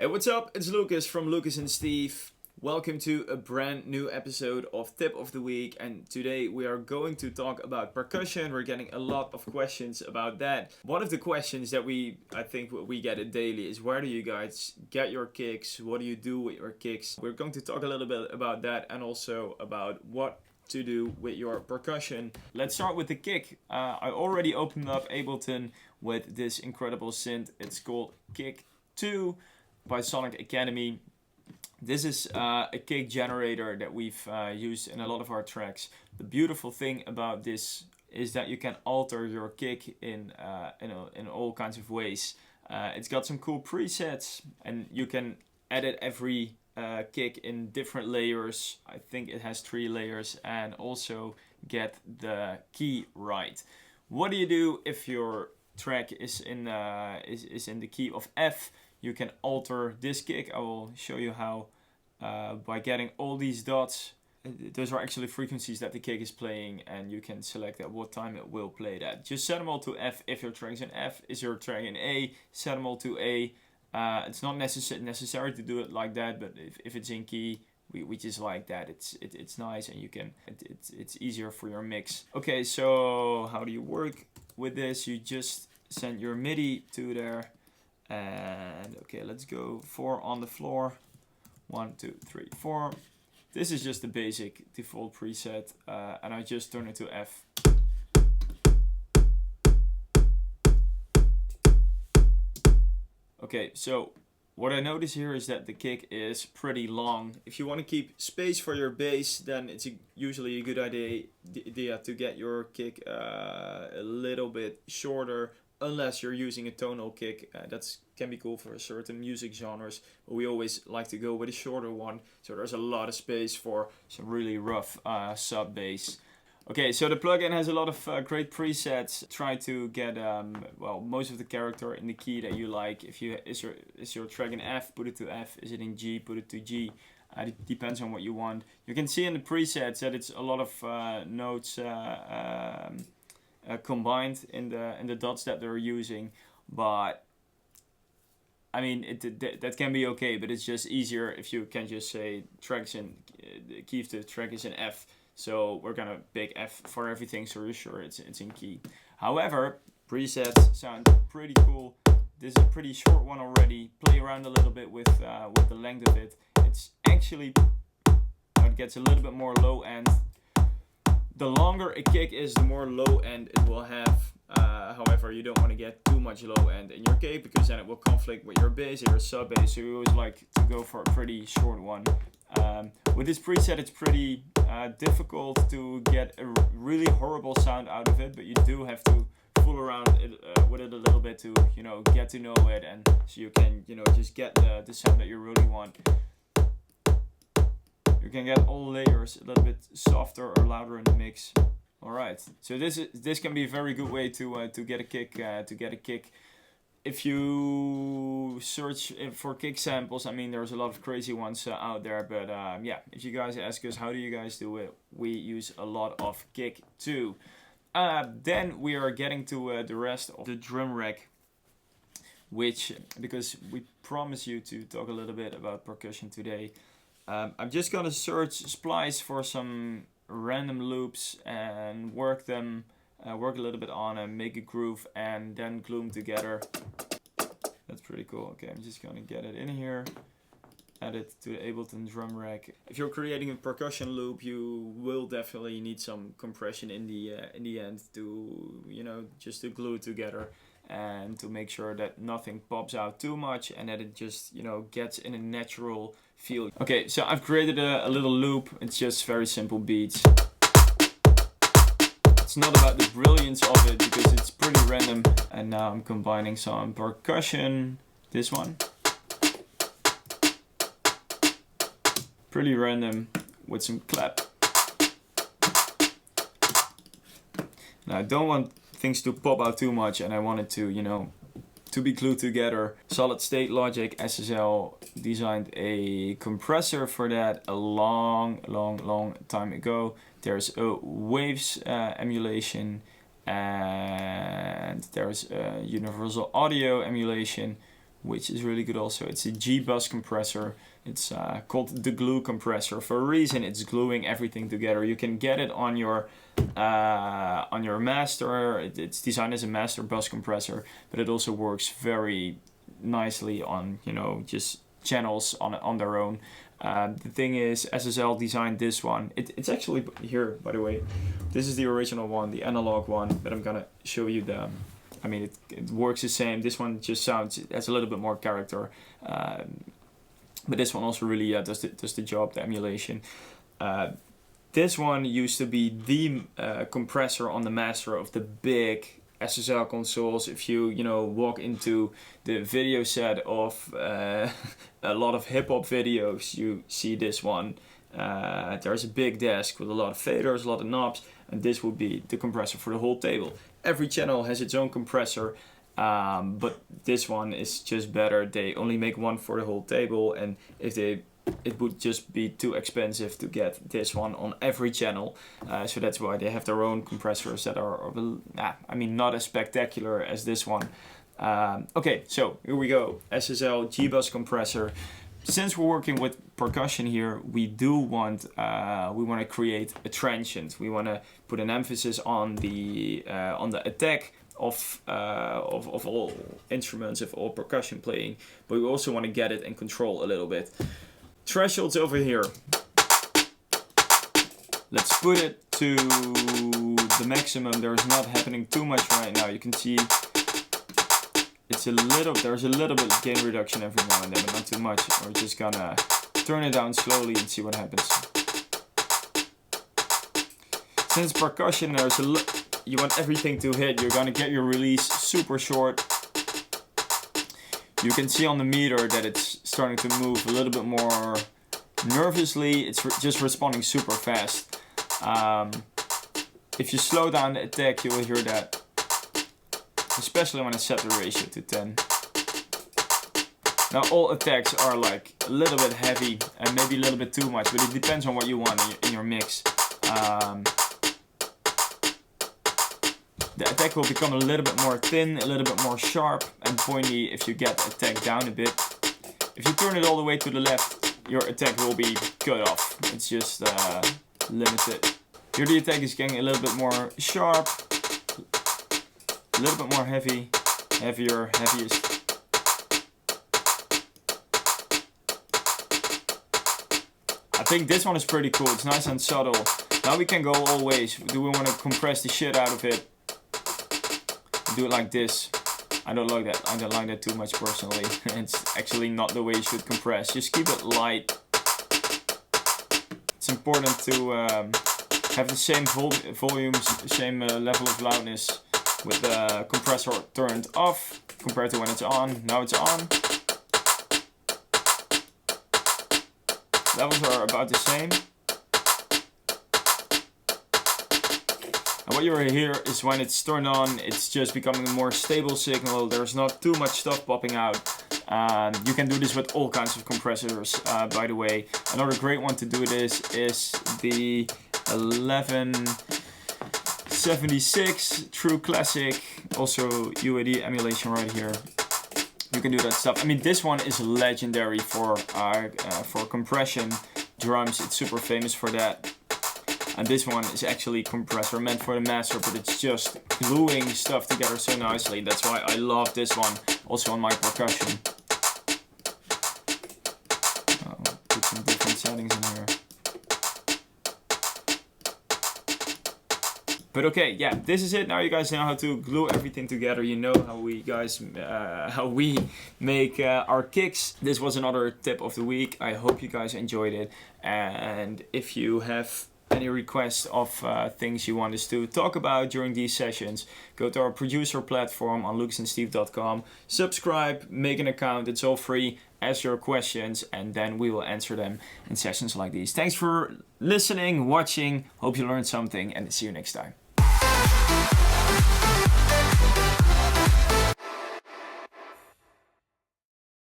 Hey, what's up? It's Lucas from Lucas and Steve. Welcome to a brand new episode of Tip of the Week, and today we are going to talk about percussion. We're getting a lot of questions about that. One of the questions that I think we get it daily is, where do you guys get your kicks? What do you do with your kicks? We're going to talk a little bit about that and also about what to do with your percussion. Let's start with the kick. I already opened up Ableton with this incredible synth. It's called Kick 2 by Sonic Academy. This is a kick generator that we've used in a lot of our tracks. The beautiful thing about this is that you can alter your kick in all kinds of ways. It's got some cool presets, and you can edit every kick in different layers. I think it has 3 layers, and also get the key right. What do you do if your track is in the key of F? You can alter this kick. I will show you how by getting all these dots. Those are actually frequencies that the kick is playing, and you can select at what time it will play that. Just set them all to F if your track is in F. Is your track in A, set them all to A. It's not necessary to do it like that, but if it's in key, we just like that. It's nice, and you can it's easier for your mix. Okay, so how do you work with this? You just send your MIDI to there. And okay, let's go 4 on the floor. 1, 2, 3, 4. This is just the basic default preset, and I just turn it to F. Okay, so what I notice here is that the kick is pretty long. If you want to keep space for your bass, then it's usually a good idea to get your kick a little bit shorter. Unless you're using a tonal kick, that can be cool for certain music genres. But we always like to go with a shorter one, so there's a lot of space for some really rough sub bass. Okay, so the plugin has a lot of great presets. Try to get most of the character in the key that you like. If is your track in F, put it to F. Is it in G, put it to G. It depends on what you want. You can see in the presets that it's a lot of notes. Combined in the dots that they're using, but I mean that can be okay, but it's just easier if you can just say tracks in key of the track is in F, so we're gonna pick F for everything, so you're sure it's in key. However, presets sound pretty cool. This is a pretty short one already. Play around a little bit with the length of it. It's actually it gets a little bit more low end. The longer a kick is, the more low end it will have. However, you don't want to get too much low end in your kick, because then it will conflict with your bass or your sub bass. So you always like to go for a pretty short one. With this preset, it's pretty difficult to get a really horrible sound out of it, but you do have to fool around with it a little bit to get to know it, and so you can just get the sound that you really want. You can get all layers a little bit softer or louder in the mix. All right, so this can be a very good way to get a kick. If you search for kick samples, I mean, there's a lot of crazy ones out there. But yeah, if you guys ask us how do you guys do it, we use a lot of kick too. Then we are getting to the rest of the drum rack, because we promise you to talk a little bit about percussion today. I'm just gonna search splice for some random loops and work a little bit on and make a groove and then glue them together. That's pretty cool. Okay, I'm just gonna get it in here, add it to the Ableton drum rack. If you're creating a percussion loop, you will definitely need some compression in the end to just to glue it together, and to make sure that nothing pops out too much and that it just gets in a natural feel. Okay, so I've created a little loop. It's just very simple beats. It's not about the brilliance of it because it's pretty random. And now I'm combining some percussion. This one, pretty random, with some clap. Now I don't want things to pop out too much, and I want it to be glued together. Solid State Logic SSL designed a compressor for that a long time ago. There's a Waves emulation, and there's a Universal Audio emulation, which is really good also. It's a G-Bus compressor. It's called the glue compressor. For a reason, it's gluing everything together. You can get it on your master. It's designed as a master bus compressor, but it also works very nicely on, you know, just channels on their own. The thing is, SSL designed this one. It's actually here, by the way. This is the original one, the analog one, but I'm gonna show you the. I mean, it works the same. This one just sounds, has a little bit more character, but this one also really does the job, the emulation. This one used to be the compressor on the master of the big SSL consoles. If you walk into the video set of a lot of hip hop videos, you see this one. There's a big desk with a lot of faders, a lot of knobs, and this would be the compressor for the whole table. Every channel has its own compressor, but this one is just better. They only make one for the whole table, and it would just be too expensive to get this one on every channel. So that's why they have their own compressors that are, not as spectacular as this one. Okay, so here we go. SSL G-Bus compressor. Since we're working with percussion here, we want to create a transient. We want to put an emphasis on the attack of all instruments, of all percussion playing, but we also want to get it in control a little bit. Thresholds over here. Let's put it to the maximum. There's not happening too much right now. You can see there's a little bit of gain reduction every now and then, but not too much. We're just gonna turn it down slowly and see what happens. Since percussion, you want everything to hit. You're gonna get your release super short. You can see on the meter that it's starting to move a little bit more nervously. It's just responding super fast. If you slow down the attack, you will hear that. Especially when I set the ratio to 10. Now all attacks are like a little bit heavy and maybe a little bit too much, but it depends on what you want in your mix. The attack will become a little bit more thin, a little bit more sharp and pointy if you get the attack down a bit. If you turn it all the way to the left, your attack will be cut off. It's just limited. Here the attack is getting a little bit more sharp, a little bit more heavy, heavier, heaviest. I think this one is pretty cool. It's nice and subtle. Now we can go all ways. Do we want to compress the shit out of it? Do it like this. I don't like that. I don't like that too much personally. It's actually not the way you should compress. Just keep it light. It's important to have the same volumes, the same level of loudness with the compressor turned off compared to when it's on. Now it's on. Levels are about the same. And what you hear is when it's turned on, it's just becoming a more stable signal. There's not too much stuff popping out. You can do this with all kinds of compressors, by the way. Another great one to do this is the 1176 True Classic. Also UAD emulation right here. You can do that stuff. I mean, this one is legendary for compression drums. It's super famous for that. And this one is actually a compressor meant for the master, but it's just gluing stuff together so nicely. That's why I love this one, also on my percussion. Put some different settings in here. But okay, yeah, this is it. Now you guys know how to glue everything together. You know how we make our kicks. This was another tip of the week. I hope you guys enjoyed it. And if you have any requests of things you want us to talk about during these sessions, go to our producer platform on lucasandsteve.com. Subscribe, make an account. It's all free. Ask your questions, and then we will answer them in sessions like these. Thanks for listening, watching. Hope you learned something, and see you next time.